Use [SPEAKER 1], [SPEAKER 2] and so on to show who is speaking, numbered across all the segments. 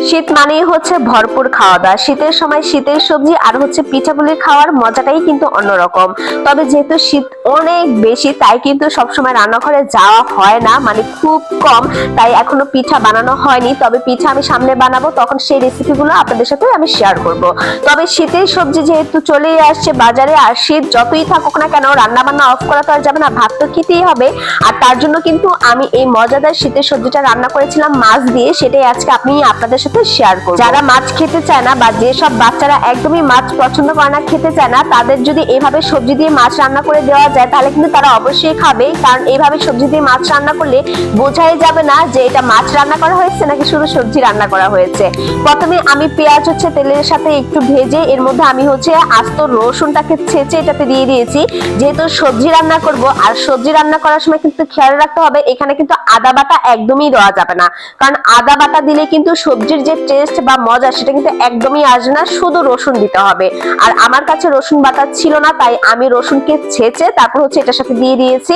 [SPEAKER 1] শীত মানেই হচ্ছে ভরপুর খাওয়া দাওয়া। শীতের সময় শীতের সবজি আর হচ্ছে পিঠাপুলি খাওয়ার মজাটাই কিন্তু অন্যরকম। তবে যেহেতু শীত অনেক বেশি তাই কিন্তু সবসময় রান্নাঘরে যাওয়া হয় না, মানে খুব কম, তাই এখনো পিঠা বানানো হয়নি। তবে পিঠা আমি সামনে বানাবো, তখন সেই রেসিপিগুলো আপনাদের সাথে আমি শেয়ার করব। তবে শীতের সবজি যেহেতু চলেই আসছে বাজারে, আর শীত যতই থাকুক না কেন রান্না বান্না অফ করা তো আর যাবে না, ভাত তো খেতেই হবে। আর তার জন্য কিন্তু আমি এই মজাদার শীতের সবজিটা রান্না করেছিলাম মাছ দিয়ে, সেটাই আজকে আমি আপনাদের সাথে শেয়ার করব। যারা মাছ খেতে চায় না বা যেসব বাচ্চারা একদমই মাছ পছন্দ করে না, খেতে চায় না, তাদের যদি এভাবে সবজি দিয়ে মাছ রান্না করে দেওয়া যায় তাহলে কিন্তু তারা অবশ্যই খাবে। কারণ এইভাবে সবজি দিয়ে মাছ রান্না করলে বোঝাই যাবে না যে এটা মাছ রান্না করা হয়েছে নাকি শুধু সবজি রান্না করা হয়েছে। প্রথমে আমি পেঁয়াজ হচ্ছে তেলের সাথে একটু ভেজে এর মধ্যে আমি হচ্ছে আস্ত রসুনটাকে ছেঁচে এটাতে দিয়ে দিয়েছি, যেহেতু সবজি রান্না করব। আর সবজি রান্না করার সময় কিন্তু খেয়াল রাখতে হবে এখানে কিন্তু আদা বাটা একদমই দেওয়া যাবে না, কারণ আদা বাটা দিলে কিন্তু সবজির যে টেস্ট বা মজা সেটা কিন্তু একদমই আসবে না, শুধু রসুন দিতে হবে। আর আমার কাছে রসুন বাটা ছিল না, তাই আমি রসুনকে ছেঁচে তারপর হচ্ছে এটার সাথে দিয়ে দিয়েছি।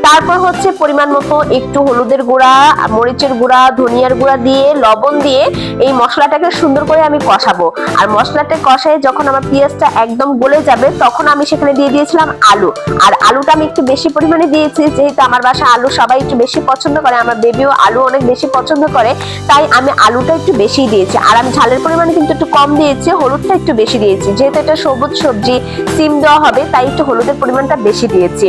[SPEAKER 1] তারপর হচ্ছে পরিমাণ মতো একটু হলুদের গুঁড়া, মরিচের গুঁড়া, ধনিয়ার গুঁড়া দিয়ে লবণ দিয়ে এই মশলাটাকে সুন্দর করে আমি কষাবো। আর মশলাটা কষায় যখন আমার পেঁয়াজটা একদম গলে যাবে তখন আমি সেখানে দিয়ে দিয়েছিলাম আলু। আর আলুটা আমি একটু বেশি পরিমাণে দিয়েছি, যেহেতু আমার বাসায় আলু সবাই একটু বেশি পছন্দ করে, আমার বেবিও আলু অনেক বেশি পছন্দ করে, তাই আমি আলুটা একটু বেশি দিয়েছি। আর আমি ঝালের পরিমাণ কিন্তু একটু কম দিয়েছি, হলুদটা একটু বেশি দিয়েছি, যেহেতু এটা সবুজ সবজি সিম দেওয়া হবে তাই একটু হলুদের পরিমাণটা বেশি দিয়েছি।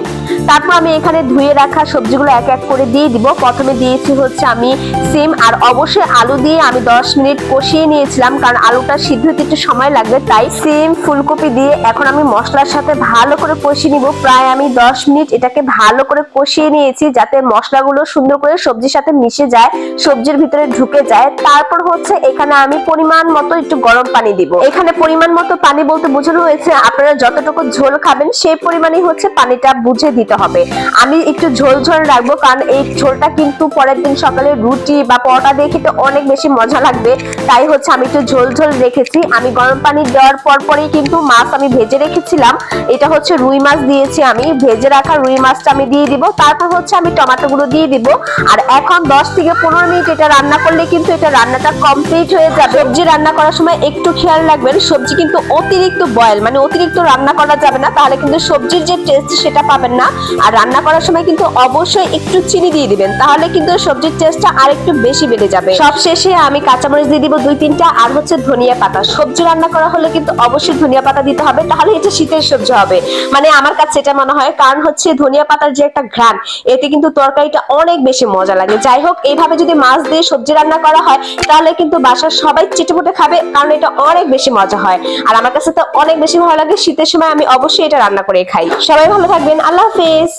[SPEAKER 1] তারপর আমি এখানে ধুয়ে রাখা সবজিগুলো এক এক করে দিয়ে দিব। প্রথমে দিয়েছি হচ্ছে আমি সিম, আর অবশ্যই আলু দিয়ে আমি 10 মিনিট কষিয়ে নিয়েছিলাম, কারণ আলুটা সিদ্ধ হতে একটু সময় লাগবে, তাই সিম ফুলকপি দিয়ে এখন আমি মশলার সাথে ভালো করে কষিয়ে নিব। প্রায় আমি 10 মিনিট এটাকে ভালো করে কষিয়ে নিয়েছি, যাতে মশলাগুলো সুন্দর করে সবজির সাথে মিশে যায়, সবজির ভিতরে ঢুকে যায়। তারপর হচ্ছে এখানে আমি পরিমাণ মতো একটু গরম পানি দিব। এখানে পরিমাণ মতো পানি বলতে বোঝানো হয়েছে আপনারা যতটুকু ঝোল খাবেন সেই পরিমাণই হচ্ছে পানিটা বুঝে দিতে হবে। আমি একটু ঝোল ঝোল রাখবো, কারণ এই ঝোলটা কিন্তু পরের দিন সকালে রুটি বা পরোটা দিয়ে খেতে অনেক বেশি মজা লাগবে, তাই হচ্ছে আমি একটু ঝোল ঝোল রেখেছি। আমি গরম পানি দেওয়ার পরই কিন্তু মাছ আমি ভেজে রেখেছিলাম, এটা হচ্ছে রুই মাছ দিয়েছি, আমি ভেজে রাখা রুই মাছটা আমি দিয়ে দিব। তারপর হচ্ছে আমি টমেটো গুলো দিয়ে দিব। আর এখন 10 থেকে 15 মিনিট এটা রান্না করলে কিন্তু এটা রান্নাটা কমপ্লিট হয়ে যাবে। সবজি রান্না করার সময় একটু খেয়াল রাখবেন সবজি কিন্তু অতিরিক্ত বয়েল মানে অতিরিক্ত রান্না করা যাবে না, তাহলে কিন্তু সবজির যে টেস্ট সেটা পাবেন না। আর রান্না করার সময় কিন্তু অবশ্যই একটু চিনি দিয়ে দিবেন, তাহলে কিন্তু সবজির টেস্টটা আরেকটু বেশি বেড়ে যাবে। সব শেষে আমি কাঁচামরিচ দিয়ে দিব 2-3টা, আর হচ্ছে ধনিয়া পাতা। সবজি রান্না করা হলে কিন্তু অবশ্যই ধনিয়া পাতা দিতে হবে, তাহলে এটা শীতের সবজি হবে, মানে আমার কাছে এটা মনে হয়। কারণ হচ্ছে ধনিয়া পাতার যে একটা ঘ্রাণ, এতে কিন্তু তরকারিটা অনেক বেশি মজা লাগে। যাই হোক, এইভাবে যদি মাছ দিয়ে সবজি রান্না করা হয় তাহলে কিন্তু বাসার সবাই চিটেপুটে খাবে, কারণ এটা অনেক বেশি মজা হয়। আর আমার কাছে তো অনেক বেশি ভালো লাগে, শীতের সময় আমি অবশ্যই এটা রান্না করে খাই। সবাই ভালো থাকবেন, আল্লাহ হাফেজ।